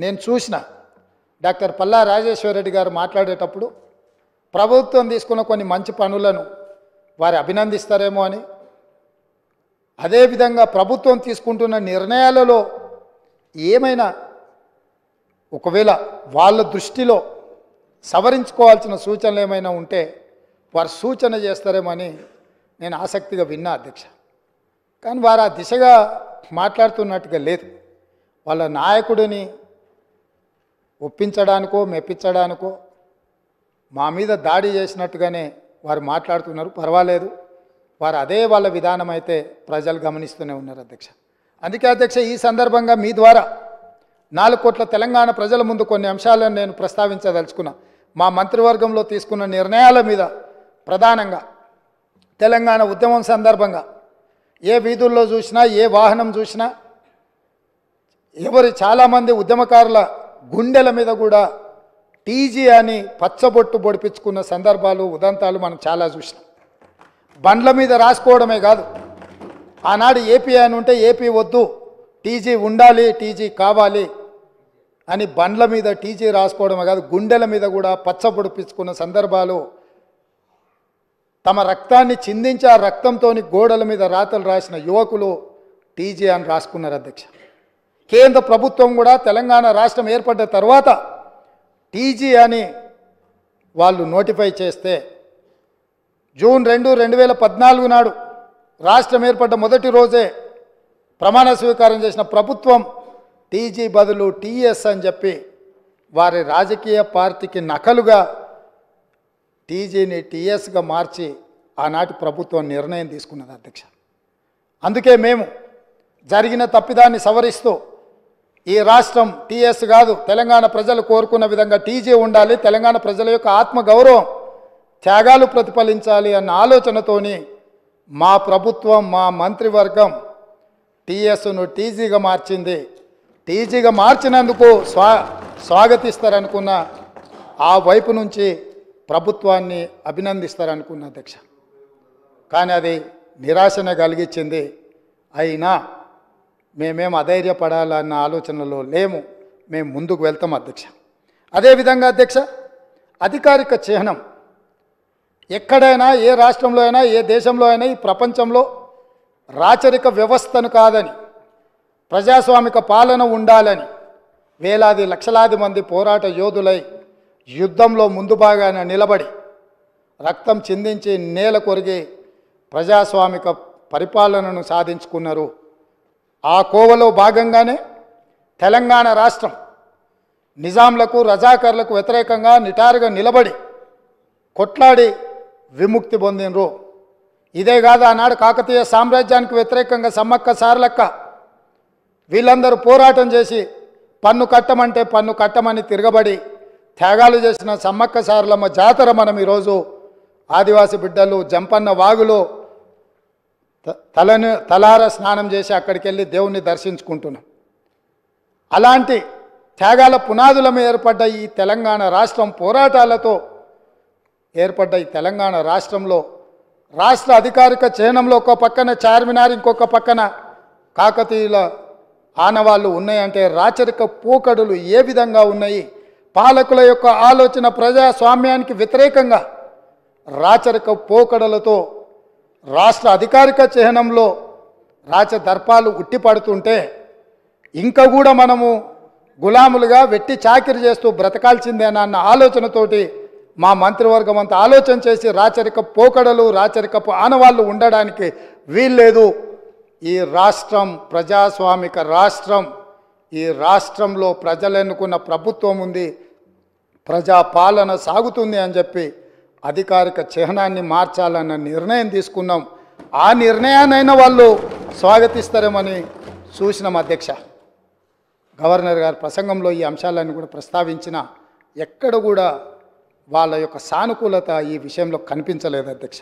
నేను చూసిన డాక్టర్ పల్లా రాజేశ్వరరెడ్డి గారు మాట్లాడేటప్పుడు ప్రభుత్వం తీసుకున్న కొన్ని మంచి పనులను వారు అభినందిస్తారేమో అని, అదేవిధంగా ప్రభుత్వం తీసుకుంటున్న నిర్ణయాలలో ఏమైనా ఒకవేళ వాళ్ళ దృష్టిలో సవరించుకోవాల్సిన సూచనలు ఏమైనా ఉంటే వారు సూచన చేస్తారేమో అని నేను ఆసక్తిగా విన్నా అధ్యక్ష. కానీ వారు ఆ దిశగా మాట్లాడుతున్నట్టుగా లేదు. వాళ్ళ నాయకుడిని ఒప్పించడానికో మెప్పించడానికో మా మీద దాడి చేసినట్టుగానే వారు మాట్లాడుతున్నారు. పర్వాలేదు, వారు అదే వాళ్ళ విధానం అయితే ప్రజలు గమనిస్తూనే ఉన్నారు అధ్యక్ష. అందుకే అధ్యక్ష, ఈ సందర్భంగా మీ ద్వారా 4 కోట్ల తెలంగాణ ప్రజల ముందు కొన్ని అంశాలను నేను ప్రస్తావించదలుచుకున్నా. మా మంత్రివర్గంలో తీసుకున్న నిర్ణయాల మీద ప్రధానంగా తెలంగాణ ఉద్యమం సందర్భంగా ఏ వీధుల్లో చూసినా, ఏ వాహనం చూసినా, చాలామంది ఉద్యమకారుల గుండెల మీద కూడా టీజీ అని పచ్చబొట్టు పొడిపించుకున్న సందర్భాలు, ఉదంతాలు మనం చాలా చూసినాం. బండ్ల మీద రాసుకోవడమే కాదు, ఆనాడు ఏపీ అని ఉంటే ఏపీ వద్దు, టీజీ ఉండాలి, టీజీ కావాలి అని బండ్ల మీద టీజీ రాసుకోవడమే కాదు, గుండెల మీద కూడా పచ్చ పొడిపించుకున్న సందర్భాలు, తమ రక్తాన్ని చిందించి ఆ రక్తంతో గోడల మీద రాతలు రాసిన యువకులు టీజీ అని రాసుకున్నారు అధ్యక్ష. కేంద్ర ప్రభుత్వం కూడా తెలంగాణ రాష్ట్రం ఏర్పడ్డ తర్వాత టీజీ అని వాళ్ళు నోటిఫై చేస్తే జూన్ 2, 2014 నాడు రాష్ట్రం ఏర్పడ్డ మొదటి రోజే ప్రమాణ స్వీకారం చేసిన ప్రభుత్వం టీజీ బదులు టీఎస్ అని చెప్పి వారి రాజకీయ పార్టీకి నకలుగా టీజీని టీఎస్గా మార్చి ఆనాటి ప్రభుత్వం నిర్ణయం తీసుకున్నది అధ్యక్ష. అందుకే మేము జరిగిన తప్పిదాన్ని సవరిస్తూ ఈ రాష్ట్రం టీఎస్ కాదు, తెలంగాణ ప్రజలు కోరుకున్న విధంగా టీజీ ఉండాలి, తెలంగాణ ప్రజల యొక్క ఆత్మగౌరవం, త్యాగాలు ప్రతిఫలించాలి అన్న ఆలోచనతోని మా ప్రభుత్వం, మా మంత్రివర్గం టీఎస్ను టీజీగా మార్చింది. టీజీగా మార్చినందుకు స్వాగతిస్తారనుకున్న, ఆ వైపు నుంచి ప్రభుత్వాన్ని అభినందిస్తారనుకున్న అధ్యక్ష. కానీ అది నిరాశనే కలిగించింది. అయినా మేమేం అధైర్యపడాలన్న ఆలోచనలో లేము, మేము ముందుకు వెళ్తాం అధ్యక్ష. అదేవిధంగా అధ్యక్ష, అధికారిక చిహ్నం ఎక్కడైనా, ఏ రాష్ట్రంలో అయినా, ఏ దేశంలో అయినా, ఈ ప్రపంచంలో రాచరిక వ్యవస్థను కాదని, ప్రజాస్వామిక పాలన ఉండాలని వేలాది లక్షలాది మంది పోరాట యోధులై యుద్ధంలో ముందు భాగాన నిలబడి రక్తం చిందించి నేల కొరిగి ప్రజాస్వామిక పరిపాలనను సాధించుకున్నారు. ఆ కోవలో భాగంగానే తెలంగాణ రాష్ట్రం నిజాంలకు, రజాకర్లకు వ్యతిరేకంగా నిటారుగా నిలబడి కొట్లాడి విముక్తి పొందినరు. ఇదే కాదు, ఆనాడు కాకతీయ సామ్రాజ్యానికి వ్యతిరేకంగా సమ్మక్క సారలక్క వీళ్ళందరూ పోరాటం చేసి పన్ను కట్టమంటే పన్ను కట్టమని తిరగబడి త్యాగాలు చేసిన సమ్మక్క సారలమ్మ జాతర మనం ఈరోజు ఆదివాసి బిడ్డలు జంపన్న వాగులో తలార స్నానం చేసి అక్కడికి వెళ్ళి దేవుణ్ణి దర్శించుకుంటున్నాం. అలాంటి త్యాగాల పునాదుల మీద ఏర్పడ్డ ఈ తెలంగాణ రాష్ట్రం, పోరాటాలతో ఏర్పడ్డ ఈ తెలంగాణ రాష్ట్రంలో రాష్ట్ర అధికారిక చిహ్నంలో ఒక పక్కన చార్మినార్, ఇంకొక పక్కన కాకతీయుల ఆనవాళ్ళు ఉన్నాయంటే రాచరిక పోకడులు ఏ విధంగా ఉన్నాయి, పాలకుల యొక్క ఆలోచన ప్రజాస్వామ్యానికి వ్యతిరేకంగా రాచరిక పోకడలతో రాష్ట్ర అధికారిక చిహ్నంలో రాచదర్పాలు ఉట్టిపడుతుంటే ఇంకా కూడా మనము గులాములుగా వెట్టి చాకిరి చేస్తూ బ్రతకాల్సిందేనన్న ఆలోచనతోటి మా మంత్రివర్గం అంతా ఆలోచన చేసి రాచరిక పోకడలు, రాచరికపు ఆనవాళ్ళు ఉండడానికి వీల్లేదు. ఈ రాష్ట్రం ప్రజాస్వామిక రాష్ట్రం, ఈ రాష్ట్రంలో ప్రజలు ఎన్నుకున్న ప్రభుత్వం ఉంది, ప్రజాపాలన సాగుతుంది అని చెప్పి అధికారిక చిహ్నాన్ని మార్చాలన్న నిర్ణయం తీసుకున్నాం. ఆ నిర్ణయాన్నైనా వాళ్ళు స్వాగతిస్తారేమని చూసినాం అధ్యక్ష. గవర్నర్ గారి ప్రసంగంలో ఈ అంశాలన్నీ కూడా ప్రస్తావించిన ఎక్కడ కూడా వాళ్ళ యొక్క సానుకూలత ఈ విషయంలో కనిపించలేదు అధ్యక్ష.